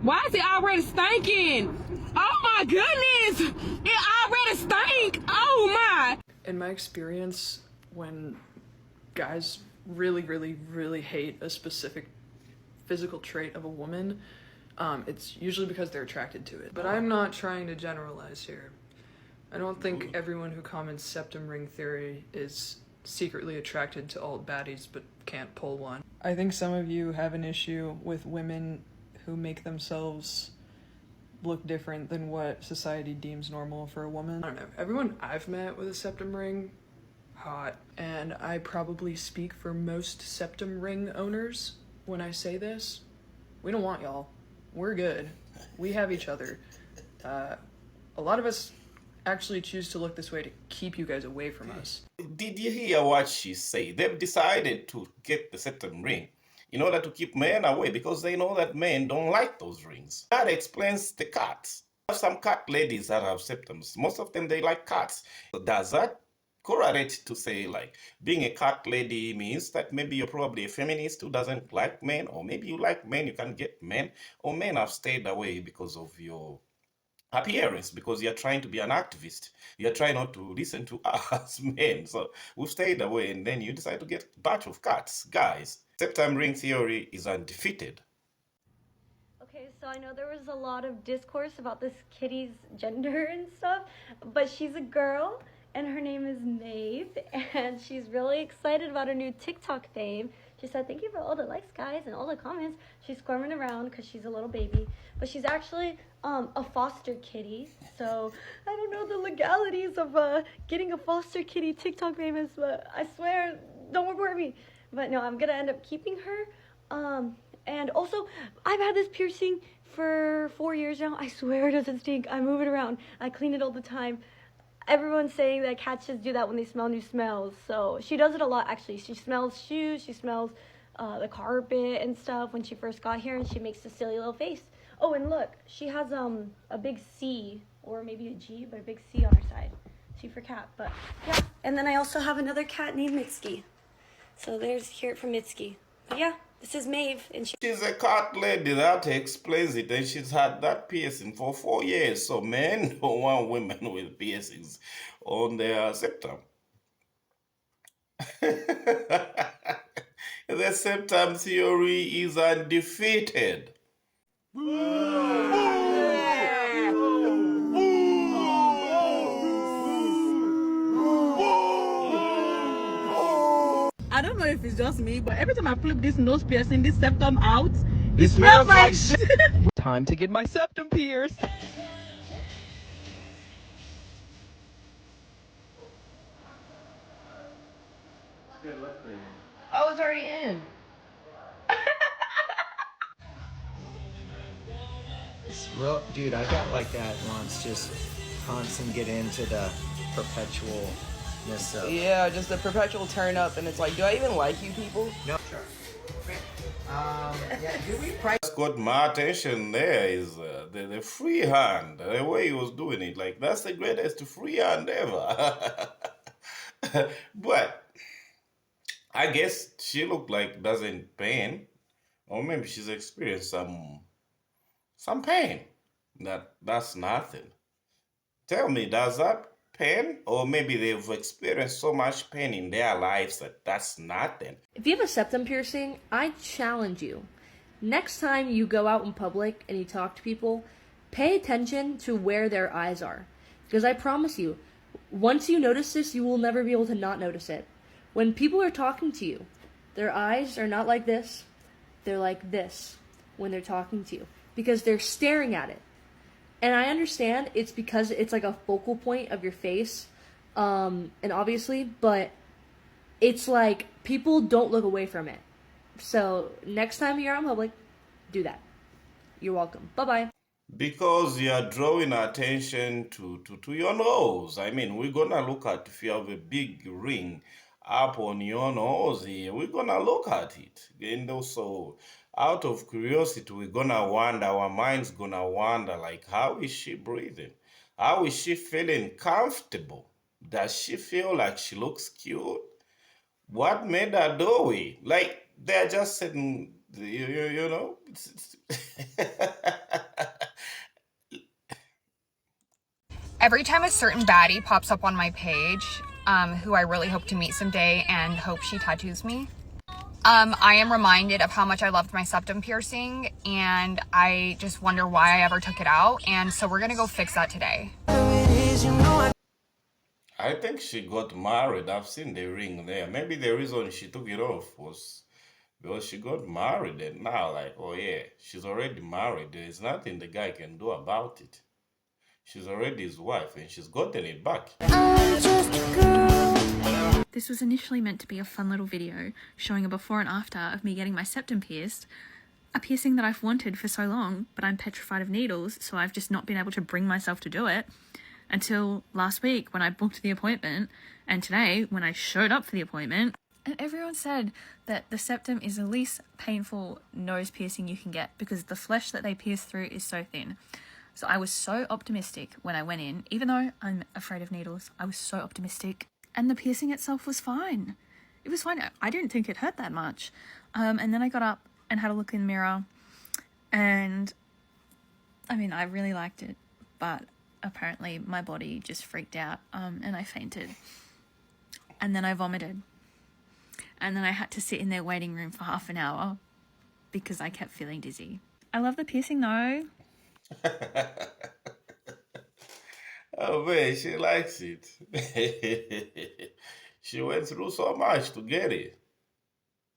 Why is it already stinking? Oh my goodness! It already stink! Oh my! In my experience, when guys really hate a specific physical trait of a woman, it's usually because they're attracted to it. But I'm not trying to generalize here. I don't think everyone who comments septum ring theory is secretly attracted to old baddies but can't pull one. I think some of you have an issue with women who make themselves look different than what society deems normal for a woman. I don't know, everyone I've met with a septum ring, hot. And I probably speak for most septum ring owners when I say this. We don't want y'all. We're good. We have each other. A lot of us actually choose to look this way to keep you guys away from us. Did you hear what she said? They've decided to get the septum ring in order to keep men away because they know that men don't like those rings. That explains the cats. There are some cat ladies that have septums. Most of them, they like cats. So does that correlate to say, like, being a cat lady means that maybe you're probably a feminist who doesn't like men, or maybe you like men, you can't get men, or men have stayed away because of your appearance, because you're trying to be an activist. You're trying not to listen to us men. So we've stayed away, and then you decide to get a batch of cats. Guys, septum ring theory is undefeated. Okay, so I know there was a lot of discourse about this kitty's gender and stuff, but she's a girl, and her name is Maeve, and she's really excited about her new TikTok fame. She said, thank you for all the likes, guys, and all the comments. She's squirming around because she's a little baby, but she's actually a foster kitty, so I don't know the legalities of getting a foster kitty TikTok famous, but I swear, don't report me. But no, I'm gonna end up keeping her. And also, I've had this piercing for 4 years now. I swear it doesn't stink. I move it around. I clean it all the time. Everyone's saying that cats just do that when they smell new smells. So she does it a lot, actually. She smells shoes. She smells the carpet and stuff when she first got here, and she makes a silly little face. Oh, and look, she has a big C, or maybe a G, but a big C on her side. C for cat, but yeah. And then I also have another cat named Mitski. So there's hear it from Mitski. But yeah, this is Maeve, and She's a cat lady, that explains it, and she's had that piercing for 4 years. So men don't want women with piercings on their septum. The septum theory is undefeated. I don't know if it's just me, but every time I flip this nose piercing, this septum out, it smells like shit. Time to get my septum pierced. I was already in. Well, dude, I got like that once, just constant get into the perpetualness of... Yeah, just a perpetual turn up, and it's like, do I even like you people? No, sure. Yeah, do we price... What's got my attention there is the free hand, the way he was doing it. Like, that's the greatest free hand ever. But I guess she looked like doesn't pain, or maybe she's experienced some pain. That's nothing. Tell me, does that pain, or maybe they've experienced so much pain in their lives that that's nothing? If you have a septum piercing, I challenge you. Next time you go out in public and you talk to people, pay attention to where their eyes are. Because I promise you, once you notice this, you will never be able to not notice it. When people are talking to you, their eyes are not like this, they're like this when they're talking to you. Because they're staring at it. And I understand it's because it's like a focal point of your face, and obviously, but it's like people don't look away from it. So next time you're out in public, do that. You're welcome. Bye-bye. Because you are drawing attention to your nose. I mean, we're gonna look at if you have a big ring up on your nose here, we're gonna look at it. And also, out of curiosity, we're gonna wonder, our mind's gonna wonder, like, how is she breathing? How is she feeling comfortable? Does she feel like she looks cute? What made her do it? Like, they're just sitting, you know? Every time a certain baddie pops up on my page, who I really hope to meet someday and hope she tattoos me, I am reminded of how much I loved my septum piercing, and I just wonder why I ever took it out, and so we're gonna go fix that today. I think she got married. I've seen the ring there. Maybe the reason she took it off was because she got married, and now, like, oh yeah, she's already married. There's nothing the guy can do about it. She's already his wife, and she's gotten it back. This was initially meant to be a fun little video showing a before and after of me getting my septum pierced, a piercing that I've wanted for so long, but I'm petrified of needles, so I've just not been able to bring myself to do it until last week when I booked the appointment, and today when I showed up for the appointment. And everyone said that the septum is the least painful nose piercing you can get because the flesh that they pierce through is so thin. So I was so optimistic when I went in, even though I'm afraid of needles, I was so optimistic. And the piercing itself was fine. It was fine. I didn't think it hurt that much. And then I got up and had a look in the mirror, and I mean, I really liked it, but apparently my body just freaked out, and I fainted. And then I vomited. And then I had to sit in their waiting room for half an hour because I kept feeling dizzy. I love the piercing though. Oh man, she likes it. She went through so much to get it.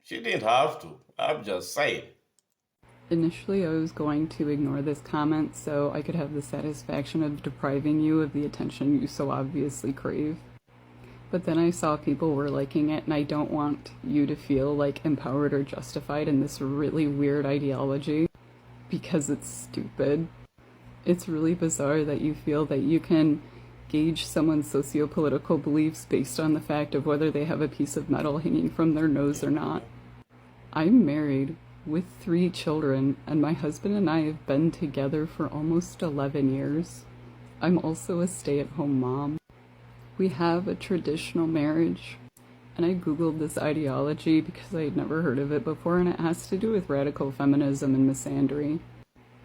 She didn't have to. I'm just saying. Initially, I was going to ignore this comment so I could have the satisfaction of depriving you of the attention you so obviously crave. But then I saw people were liking it, and I don't want you to feel like empowered or justified in this really weird ideology because it's stupid. It's really bizarre that you feel that you can gauge someone's socio-political beliefs based on the fact of whether they have a piece of metal hanging from their nose or not. I'm married with 3 children, and my husband and I have been together for almost 11 years. I'm also a stay-at-home mom. We have a traditional marriage, and I googled this ideology because I had never heard of it before, and it has to do with radical feminism and misandry.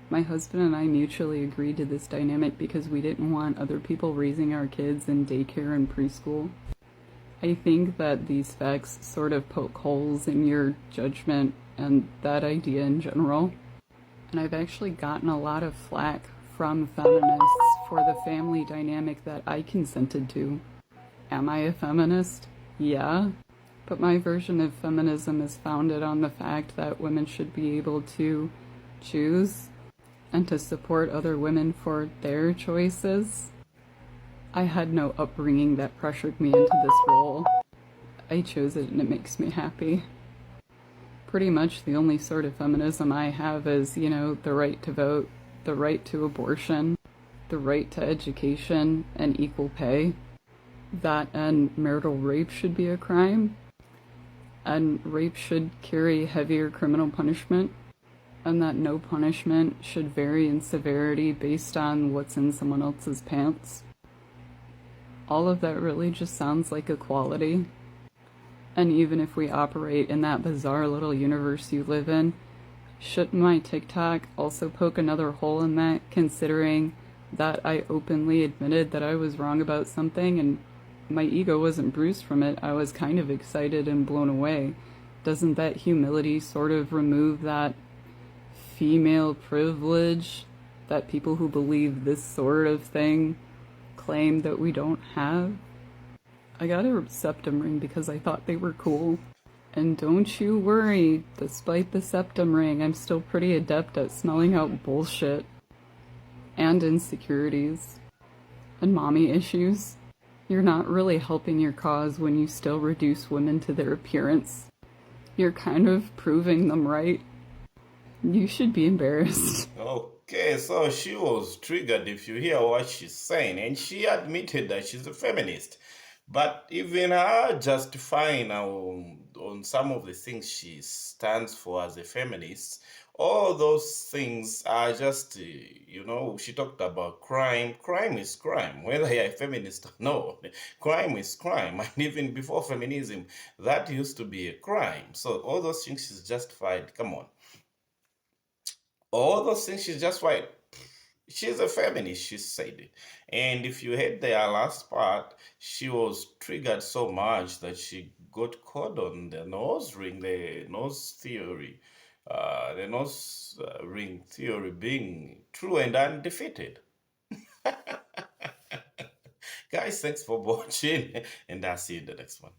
My husband and I mutually agreed to this dynamic because we didn't want other people raising our kids in daycare and preschool. I think that these facts sort of poke holes in your judgment and that idea in general. And I've actually gotten a lot of flack from feminists for the family dynamic that I consented to. Am I a feminist? Yeah. But my version of feminism is founded on the fact that women should be able to choose and to support other women for their choices. I had no upbringing that pressured me into this role. I chose it and it makes me happy. Pretty much the only sort of feminism I have is, the right to vote, the right to abortion, the right to education and equal pay. That and marital rape should be a crime. And rape should carry heavier criminal punishment. And that no punishment should vary in severity based on what's in someone else's pants. All of that really just sounds like equality. And even if we operate in that bizarre little universe you live in, shouldn't my TikTok also poke another hole in that, considering that I openly admitted that I was wrong about something and my ego wasn't bruised from it? I was kind of excited and blown away. Doesn't that humility sort of remove that female privilege that people who believe this sort of thing claim that we don't have? I got a septum ring because I thought they were cool. And don't you worry, despite the septum ring, I'm still pretty adept at smelling out bullshit. And insecurities. And mommy issues. You're not really helping your cause when you still reduce women to their appearance. You're kind of proving them right. You should be embarrassed. Okay, so she was triggered if you hear what she's saying, and she admitted that she's a feminist. But even her justifying on some of the things she stands for as a feminist, all those things are just, she talked about crime. Crime is crime, whether you're a feminist or no. Crime is crime. And even before feminism, that used to be a crime. So all those things she's justified, come on. All those things she's justified. She's a feminist, she said it. And if you heard the last part, she was triggered so much that she got caught on the nose ring, the nose theory, the nose ring theory being true and undefeated. Guys, thanks for watching, and I'll see you in the next one.